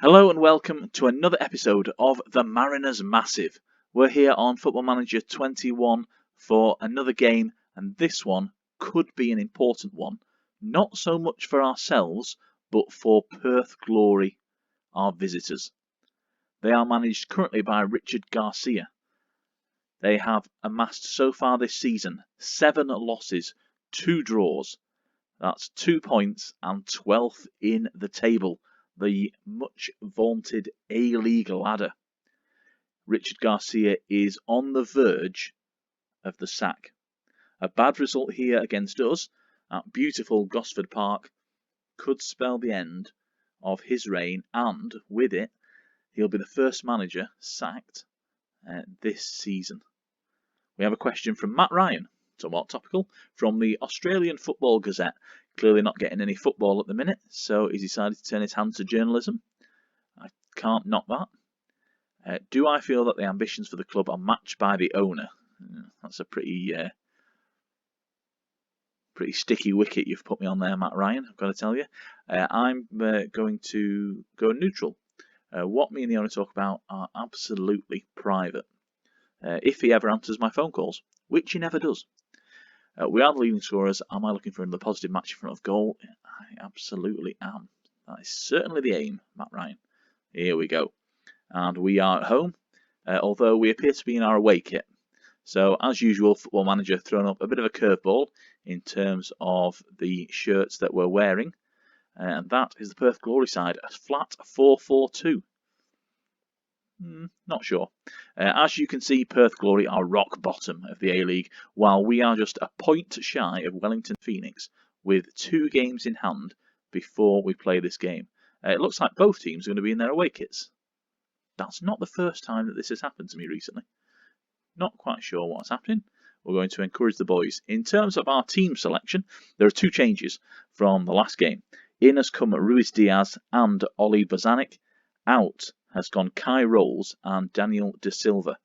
Hello and welcome to another episode of the Mariners Massive. We're here on Football Manager 21 for another game, and this one could be an important one. Not so much for ourselves, but for Perth Glory, our visitors. They are managed currently by Richard Garcia. They have amassed so far this season 7 losses, 2 draws. That's 2 points and 12th in the table. The much vaunted A-League ladder. Richard Garcia is on the verge of the sack. A bad result here against us at beautiful Gosford Park could spell the end of his reign, and with it, he'll be the first manager sacked this season. We have a question from Matt Ryan, somewhat topical, from the Australian Football Gazette. Clearly not getting any football at the minute, so he's decided to turn his hand to journalism. I can't knock that. Do I feel that the ambitions for the club are matched by the owner? That's a pretty sticky wicket you've put me on there, Matt Ryan, I've got to tell you. I'm going to go neutral. What me and the owner talk about are absolutely private. If he ever answers my phone calls, which he never does. We are the leading scorers. Am I looking for another positive match in front of goal? I absolutely am. That is certainly the aim, Matt Ryan. Here we go. And we are at home, although we appear to be in our away kit. So, as usual, Football Manager thrown up a bit of a curveball in terms of the shirts that we're wearing. And that is the Perth Glory side, a flat 4-4-2. Not sure. As you can see, Perth Glory are rock bottom of the A-League, while we are just a point shy of Wellington Phoenix, with 2 games in hand before we play this game. It looks like both teams are going to be in their away kits. That's not the first time that this has happened to me recently. Not quite sure what's happening. We're going to encourage the boys. In terms of our team selection, there are 2 changes from the last game. In has come Ruiz Diaz and Oli Bozanic. Out has gone Kai Rolls and Daniel De Silva.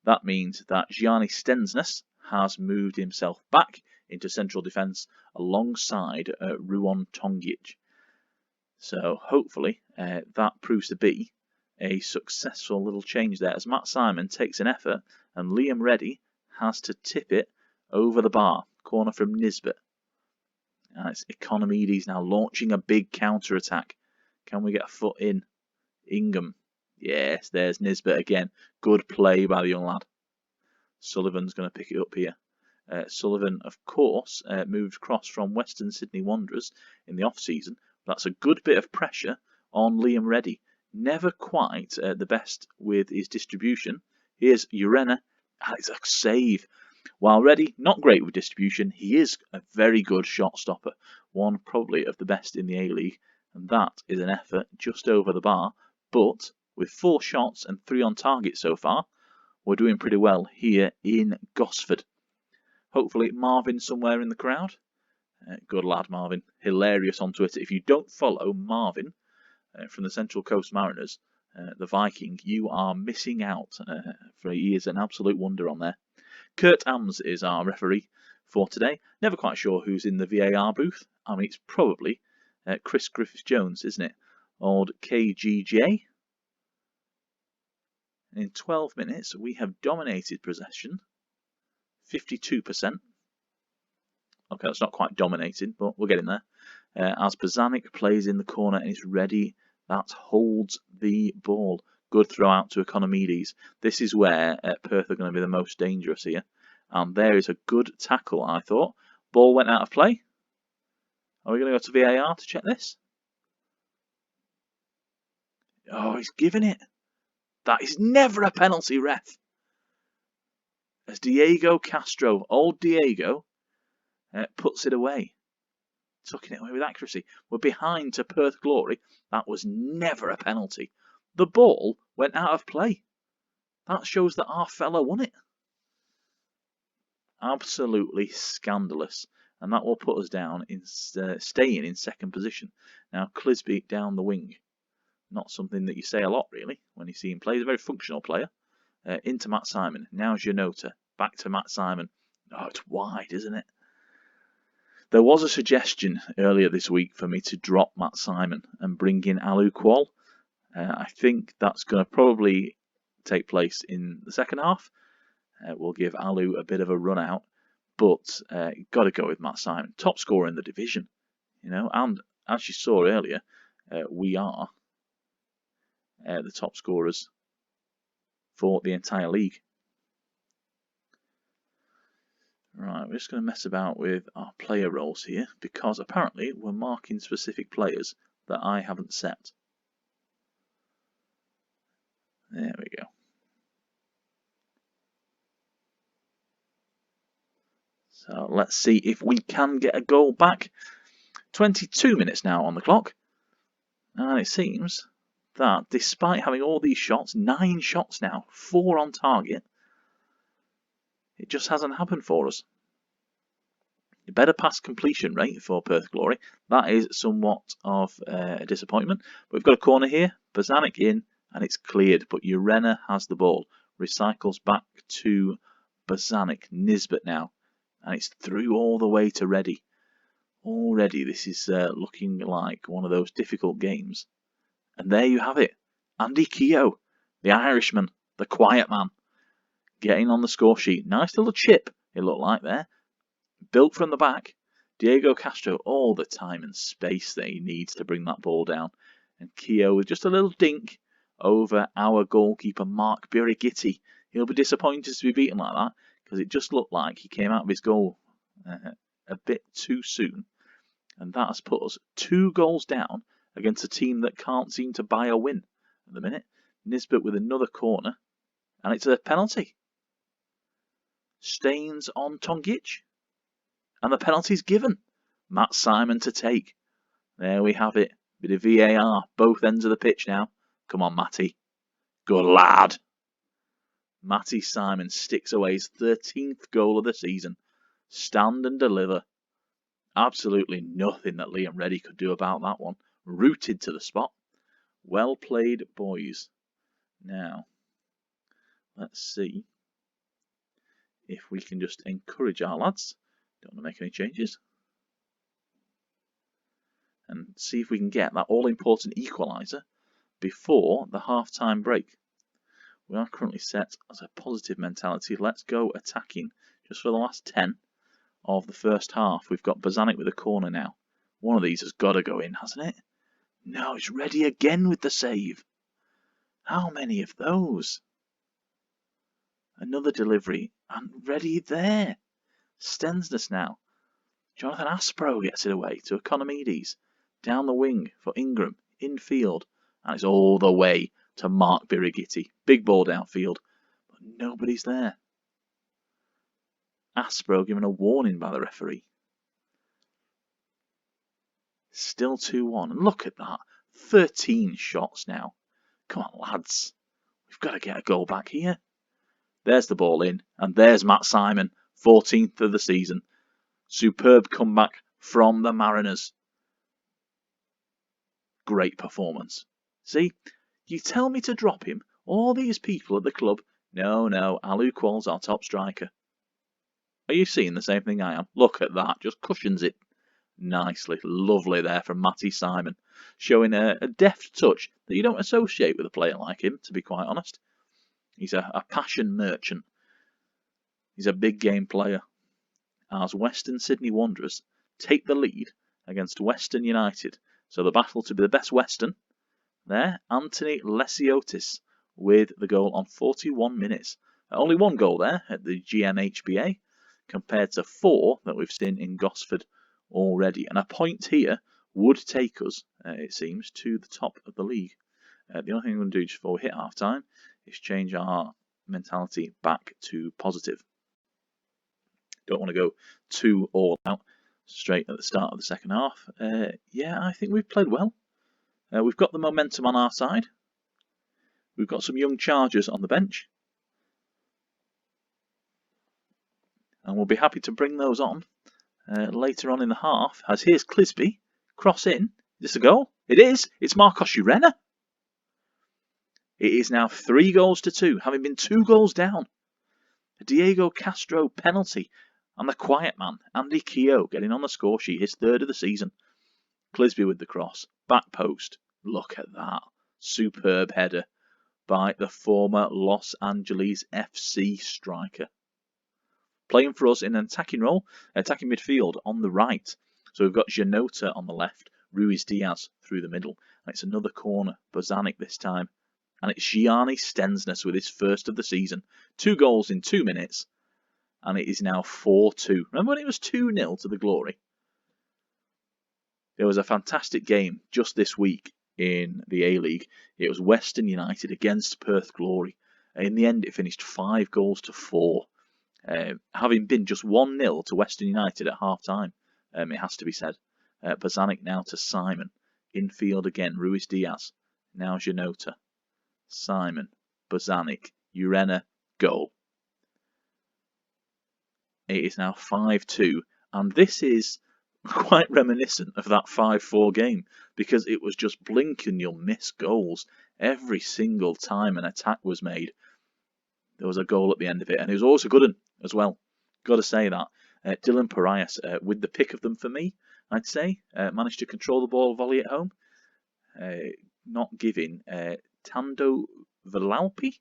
That means that Gianni Stensness has moved himself back into central defence alongside Ruon Tongic. So hopefully that proves to be a successful little change there, as Matt Simon takes an effort and Liam Reddy has to tip it over the bar. Corner from Nisbet. It's Economides now launching a big counter-attack. Can we get a foot in? Ingham. Yes, there's Nisbet again. Good play by the young lad. Sullivan's going to pick it up here. Sullivan, of course, moved across from Western Sydney Wanderers in the off-season. That's a good bit of pressure on Liam Reddy. Never quite the best with his distribution. Here's Urena. It's a save. While Reddy, not great with distribution, he is a very good shot stopper. One probably of the best in the A-League. And that is an effort just over the bar. But with 4 shots and 3 on target so far, we're doing pretty well here in Gosford. Hopefully Marvin somewhere in the crowd. Good lad, Marvin. Hilarious on Twitter. If you don't follow Marvin from the Central Coast Mariners, the Viking, you are missing out. For he is an absolute wonder on there. Kurt Ams is our referee for today. Never quite sure who's in the VAR booth. I mean, it's probably Chris Griffiths-Jones, isn't it? Old KGJ. In 12 minutes, we have dominated possession. 52%. Okay, that's not quite dominated, but we're getting there. As Bozanic plays in the corner and is ready, that holds the ball. Good throw out to Economides. This is where Perth are going to be the most dangerous here. And there is a good tackle, I thought. Ball went out of play. Are we going to go to VAR to check this? Oh, he's given it. That is never a penalty, ref. As Diego Castro, old Diego, puts it away. Tucking it away with accuracy. We're behind to Perth Glory. That was never a penalty. The ball went out of play. That shows that our fella won it. Absolutely scandalous. And that will put us down in staying in second position. Now, Clisby down the wing. Not something that you say a lot, really, when you see him play. He's a very functional player. Into Matt Simon. Now Janota. Back to Matt Simon. Oh, it's wide, isn't it? There was a suggestion earlier this week for me to drop Matt Simon and bring in Alu Kual. I think that's going to probably take place in the second half. We'll give Alu a bit of a run out, but got to go with Matt Simon, top scorer in the division, and as you saw earlier, we are the top scorers for the entire league. Right, we're just going to mess about with our player roles here, because apparently we're marking specific players that I haven't set. There we go. So let's see if we can get a goal back. 22 minutes now on the clock. And it seems that despite having all these shots, 9 shots now, 4 on target, it just hasn't happened for us. A better pass completion rate for Perth Glory. That is somewhat of a disappointment. But we've got a corner here. Bozanic in, and it's cleared. But Urena has the ball. Recycles back to Bozanic. Nisbet now. And it's through all the way to Reddy. Already this is looking like one of those difficult games. And there you have it. Andy Keogh, the Irishman, the quiet man, getting on the score sheet. Nice little chip, it looked like there. Built from the back. Diego Castro, all the time and space that he needs to bring that ball down. And Keogh with just a little dink over our goalkeeper, Mark Birighitti. He'll be disappointed to be beaten like that, because it just looked like he came out of his goal a bit too soon. And that has put us 2 goals down against a team that can't seem to buy a win at the minute. Nisbet with another corner, and it's a penalty. Stains on Tongic, and the penalty's given. Matt Simon to take. There we have it. Bit of VAR, both ends of the pitch now. Come on, Matty. Good lad. Matty Simon sticks away his 13th goal of the season. Stand and deliver. Absolutely nothing that Liam Reddy could do about that one. Rooted to the spot. Well played, boys. Now, let's see if we can just encourage our lads. Don't want to make any changes. And see if we can get that all-important equaliser before the half-time break. We are currently set as a positive mentality. Let's go attacking just for the last 10 of the first half. We've got Bozanic with a corner now. One of these has got to go in, hasn't it? No, it's Reddy again with the save. How many of those? Another delivery, and Reddy there. Stensness now. Jonathan Aspro gets it away to Economides. Down the wing for Ingram. Infield. And it's all the way to Mark Birighitti. Big ball downfield. But nobody's there. Aspro given a warning by the referee. Still 2-1. And look at that. 13 shots now. Come on, lads. We've got to get a goal back here. There's the ball in. And there's Matt Simon. 14th of the season. Superb comeback from the Mariners. Great performance. See? You tell me to drop him. All these people at the club. No. Alu Qual's our top striker. Are you seeing the same thing I am? Look at that. Just cushions it nicely. Lovely there from Matty Simon. Showing a deft touch that you don't associate with a player like him, to be quite honest. He's a passion merchant. He's a big game player. As Western Sydney Wanderers take the lead against Western United. So the battle to be the best Western. There, Anthony Lesiotis with the goal on 41 minutes. Only 1 goal there at the GMHBA, compared to 4 that we've seen in Gosford already. And a point here would take us, it seems, to the top of the league. The only thing we're going to do just before we hit half time is change our mentality back to positive. Don't want to go too all out straight at the start of the second half. Yeah, I think we've played well. We've got the momentum on our side. We've got some young chargers on the bench. And we'll be happy to bring those on later on in the half. As here's Clisby. Cross in. Is this a goal? It is. It's Marcos Urena. It is now 3-2, having been 2 goals down. A Diego Castro penalty. And the quiet man, Andy Keogh, getting on the score sheet, his 3rd of the season. Clisby with the cross. Back post. Look at that. Superb header by the former Los Angeles FC striker. Playing for us in an attacking role, attacking midfield on the right. So we've got Janota on the left, Ruiz Diaz through the middle. And it's another corner, Bozanic this time. And it's Gianni Stensness with his first of the season. 2 goals in 2 minutes. And it is now 4-2. Remember when it was 2-0 to the Glory? There was a fantastic game just this week in the A-League. It was Western United against Perth Glory. In the end, it finished 5-4. Having been just 1-0 to Western United at half-time, it has to be said. Bozanic now to Simon. Infield again, Ruiz Diaz. Now Janota. Simon. Bozanic. Urena. Goal. It is now 5-2. And this is quite reminiscent of that 5-4 game, because it was just blink and you'll miss goals. Every single time an attack was made, there was a goal at the end of it. And it was always a good one as well. Got to say that. Dylan Parias with the pick of them for me, I'd say. Managed to control the ball volley at home. Not giving Tando Velalpi,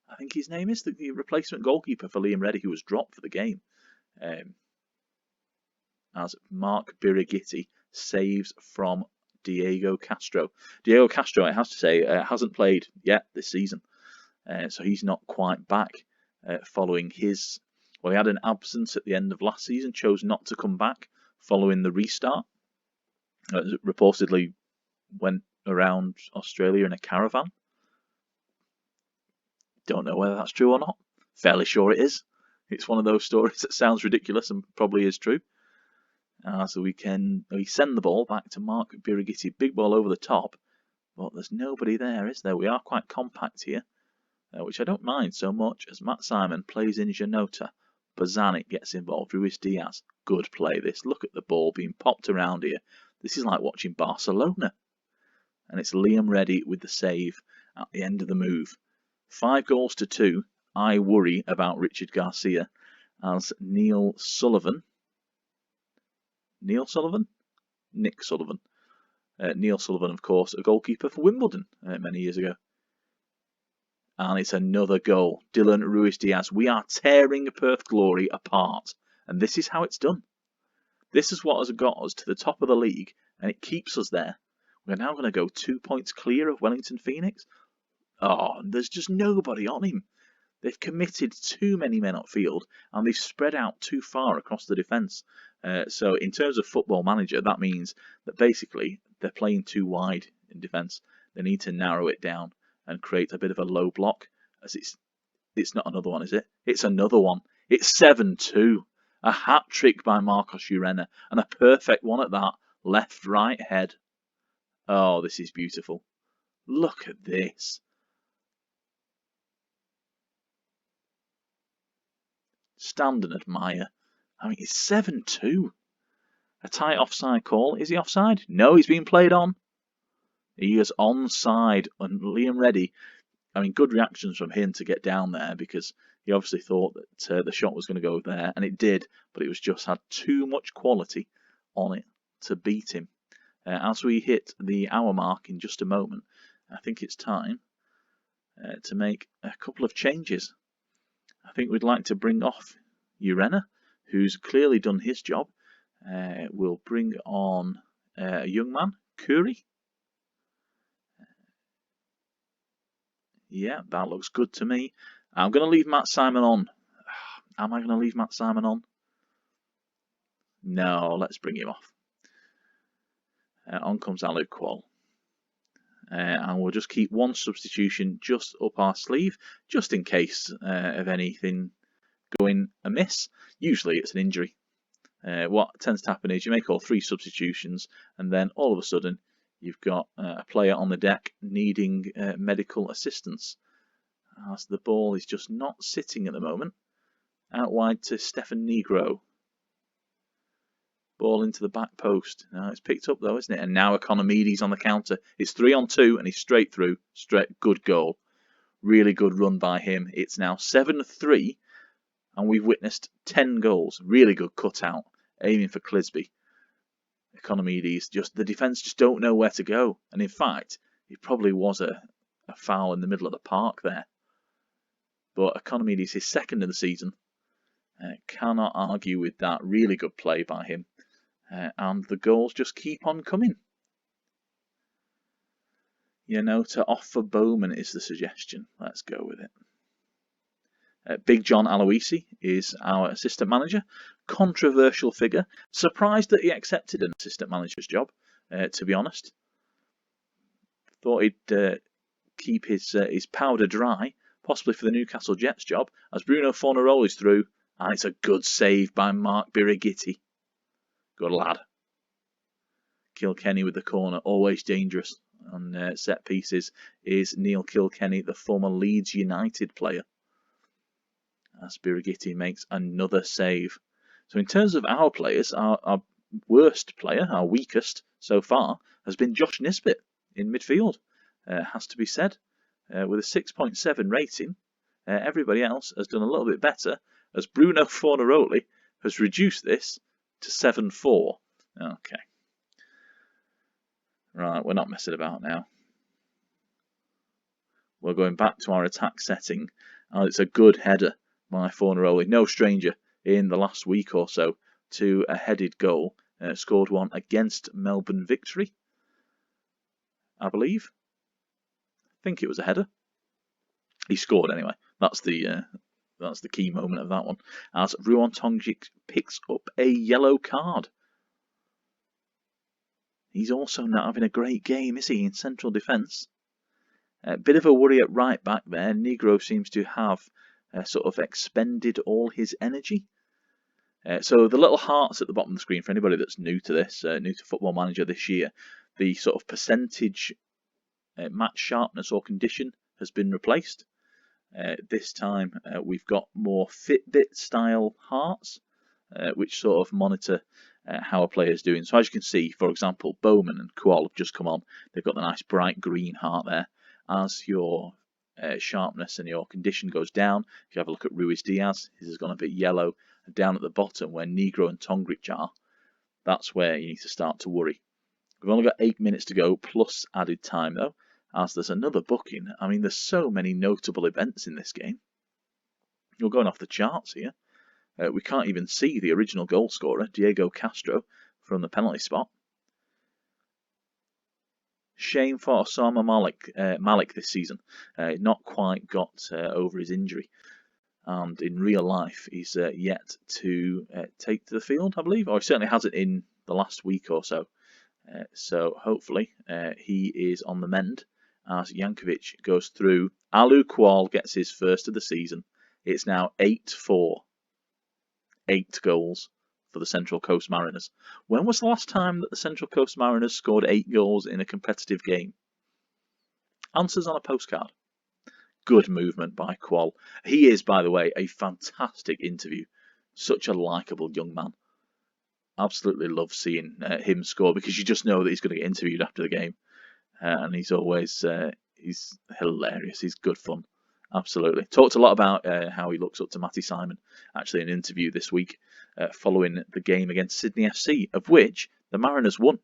I think his name is, the replacement goalkeeper for Liam Reddy, who was dropped for the game. As Mark Birighitti saves from Diego Castro. Diego Castro, I have to say, hasn't played yet this season. So he's not quite back following his... Well, he had an absence at the end of last season, chose not to come back following the restart. Reportedly went around Australia in a caravan. Don't know whether that's true or not. Fairly sure it is. It's one of those stories that sounds ridiculous and probably is true. So we send the ball back to Mark Birighitti. Big ball over the top. But there's nobody there, is there? We are quite compact here. Which I don't mind so much as Matt Simon plays in Janota. Bozanic gets involved. Ruiz Diaz. Good play this. Look at the ball being popped around here. This is like watching Barcelona. And it's Liam Reddy with the save at the end of the move. 5-2. I worry about Richard Garcia as Nick Sullivan. Neil Sullivan, of course, a goalkeeper for Wimbledon many years ago. And it's another goal. Dylan Ruiz Diaz. We are tearing Perth Glory apart. And this is how it's done. This is what has got us to the top of the league. And it keeps us there. We're now going to go 2 points clear of Wellington Phoenix. Oh, there's just nobody on him. They've committed too many men upfield. And they've spread out too far across the defence. So in terms of Football Manager, that means that basically they're playing too wide in defence. They need to narrow it down and create a bit of a low block. As it's not another one, is it? It's another one. It's 7-2. A hat-trick by Marcos Urena. And a perfect one at that. Left-right head. Oh, this is beautiful. Look at this. Stand and admire. I mean, it's 7-2. A tight offside call. Is he offside? No, he's being played on. He is onside. And Liam Reddy, I mean, good reactions from him to get down there, because he obviously thought that the shot was going to go there, and it did, but it was just had too much quality on it to beat him. As we hit the hour mark in just a moment, I think it's time to make a couple of changes. I think we'd like to bring off Urena, who's clearly done his job. We'll bring on a young man, Curry. Yeah, that looks good to me. I'm going to leave Matt Simon on. Am I going to leave Matt Simon on? No, let's bring him off. On comes Alec Quall. And we'll just keep one substitution just up our sleeve, just in case of anything going amiss. Usually it's an injury. What tends to happen is you make all 3 substitutions, and then all of a sudden you've got a player on the deck needing medical assistance, as the ball is just not sitting at the moment. Out wide to Stefan Negro. Ball into the back post. Now it's picked up though, isn't it? And now Economides on the counter. It's 3-on-2 and he's straight through. Good goal. Really good run by him. It's now 7-3 and we've witnessed 10 goals. Really good cutout. Aiming for Clisby. Economides, the defence just don't know where to go. And in fact, It probably was a foul in the middle of the park there. But Economides is second in the season. Cannot argue with that. Really good play by him. And the goals just keep on coming. You know, to offer Bowman is the suggestion. Let's go with it. Big John Aloisi is our assistant manager. Controversial figure. Surprised that he accepted an assistant manager's job, to be honest. Thought he'd keep his powder dry, possibly for the Newcastle Jets job, as Bruno Fornaroli's through, and it's a good save by Mark Birighitti. Good lad. Kilkenny with the corner, always dangerous on set pieces, is Neil Kilkenny, the former Leeds United player, as Birighitti makes another save. So in terms of our players, our worst player, our weakest so far, has been Josh Nisbet in midfield, has to be said. With a 6.7 rating, everybody else has done a little bit better, as Bruno Fornaroli has reduced this to 7.4. Okay. Right, we're not messing about now. We're going back to our attack setting, and it's a good header by Fornaroli. No stranger in the last week or so to a headed goal. Scored one against Melbourne Victory, I believe. I think it was a header. He scored anyway. That's the key moment of that one. As Ruan Tongic picks up a yellow card. He's also not having a great game, is he, in central defence? A bit of a worry at right back there. Negro seems to have sort of expended all his energy. So the little hearts at the bottom of the screen, for anybody that's new to this, new to Football Manager this year, the sort of percentage match sharpness or condition has been replaced. This time we've got more Fitbit style hearts, which sort of monitor how a player is doing. So as you can see, for example, Bowman and Kual have just come on. They've got the nice bright green heart there. As your sharpness and your condition goes down, if you have a look at Ruiz Diaz, his has gone a bit yellow. And down at the bottom where Negro and Tongrich are, that's where you need to start to worry. We've only got 8 minutes to go, plus added time though, as there's another booking. I mean, there's so many notable events in this game. You're going off the charts here. We can't even see the original goal scorer, Diego Castro, from the penalty spot. Shame for Osama Malik this season. Not quite got over his injury. And in real life, he's yet to take to the field, I believe. Or he certainly hasn't in the last week or so. So hopefully he is on the mend as Jankovic goes through. Alu Kual gets his first of the season. It's now 8-4. 8 goals for the Central Coast Mariners. When was the last time that the Central Coast Mariners scored 8 goals in a competitive game? Answers on a postcard. Good movement by Kual. He is, by the way, a fantastic interview. Such a likeable young man. Absolutely love seeing him score, because you just know that he's going to get interviewed after the game. And he's always he's hilarious. He's good fun. Absolutely. Talked a lot about how he looks up to Matty Simon, actually in an interview this week following the game against Sydney FC, of which the Mariners won.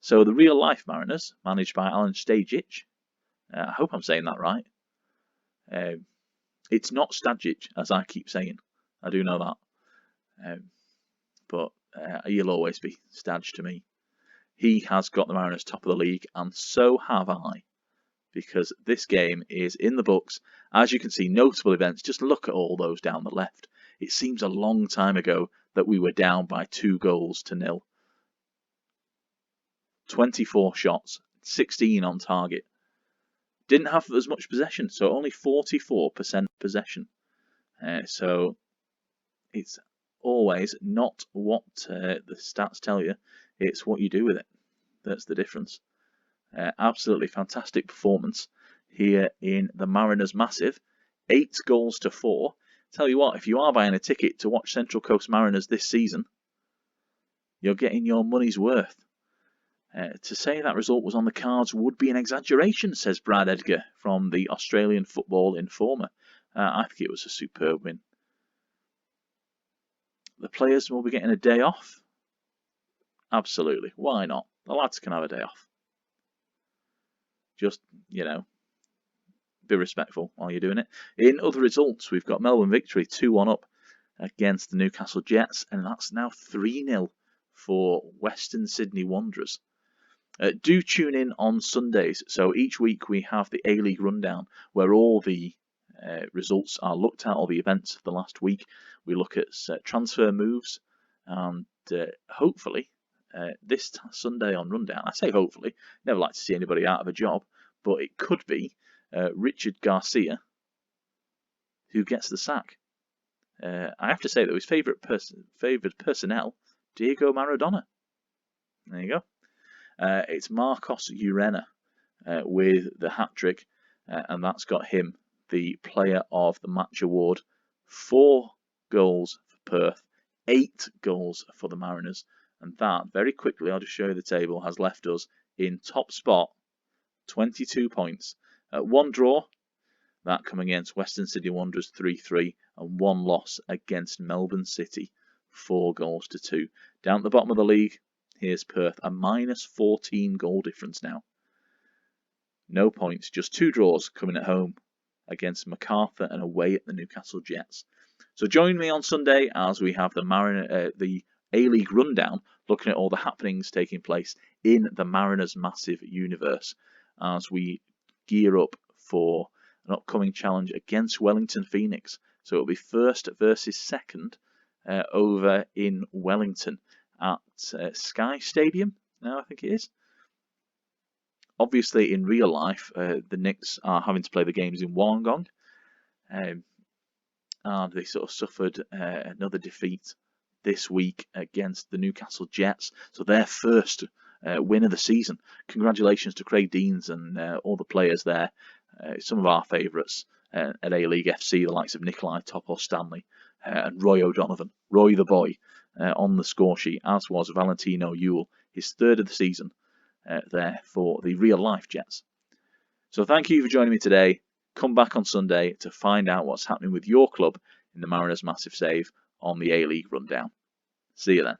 So the real life Mariners, managed by Alan Stajic, I hope I'm saying that right. It's not Stajic, as I keep saying. I do know that. But he'll always be Stadge to me. He has got the Mariners top of the league, and so have I. Because this game is in the books. As you can see, notable events. Just look at all those down the left. It seems a long time ago that we were down by 2-0. 24 shots, 16 on target. Didn't have as much possession, so only 44% possession. So it's always not what the stats tell you, it's what you do with it. That's the difference. Absolutely fantastic performance here in the Mariners Massive. 8-4. Tell you what, if you are buying a ticket to watch Central Coast Mariners this season, you're getting your money's worth. To say that result was on the cards would be an exaggeration, says Brad Edgar from the Australian Football Informer. I think it was a superb win. The players will be getting a day off. Absolutely. Why not? The lads can have a day off. Just, be respectful while you're doing it. In other results, we've got Melbourne victory 2-1 up against the Newcastle Jets, and that's now 3-0 for Western Sydney Wanderers. Do tune in on Sundays. So each week we have the A-League rundown where all the results are looked at, all the events of the last week. We look at transfer moves, and hopefully this Sunday on rundown, I say hopefully, never like to see anybody out of a job, but it could be Richard Garcia who gets the sack. I have to say that his favoured personnel, Diego Maradona. There you go. It's Marcos Urena with the hat-trick, and that's got him the Player of the Match award. 4 goals for Perth, 8 goals for the Mariners, and that, very quickly, I'll just show you the table, has left us in top spot, 22 points. 1 draw, that coming against Western Sydney Wanderers 3-3, and 1 loss against Melbourne City, 4-2. Down at the bottom of the league, here's Perth, a -14 goal difference now. No points, just 2 draws coming at home against MacArthur and away at the Newcastle Jets. So join me on Sunday as we have the A-League rundown, looking at all the happenings taking place in the Mariners' massive universe as we gear up for an upcoming challenge against Wellington Phoenix. So it'll be first versus second over in Wellington at Sky Stadium now, I think it is. Obviously, in real life, the Knicks are having to play the games in Wollongong, and they sort of suffered another defeat this week against the Newcastle Jets. So their first win of the season. Congratulations to Craig Deans and all the players there. Some of our favourites at A-League FC, the likes of Nikolai Topor-Stanley and Roy O'Donovan, Roy the Boy, on the score sheet, as was Valentino Ewell, his 3rd of the season there for the real-life Jets. So thank you for joining me today. Come back on Sunday to find out what's happening with your club in the Mariners' massive save on the A-League rundown. See you then.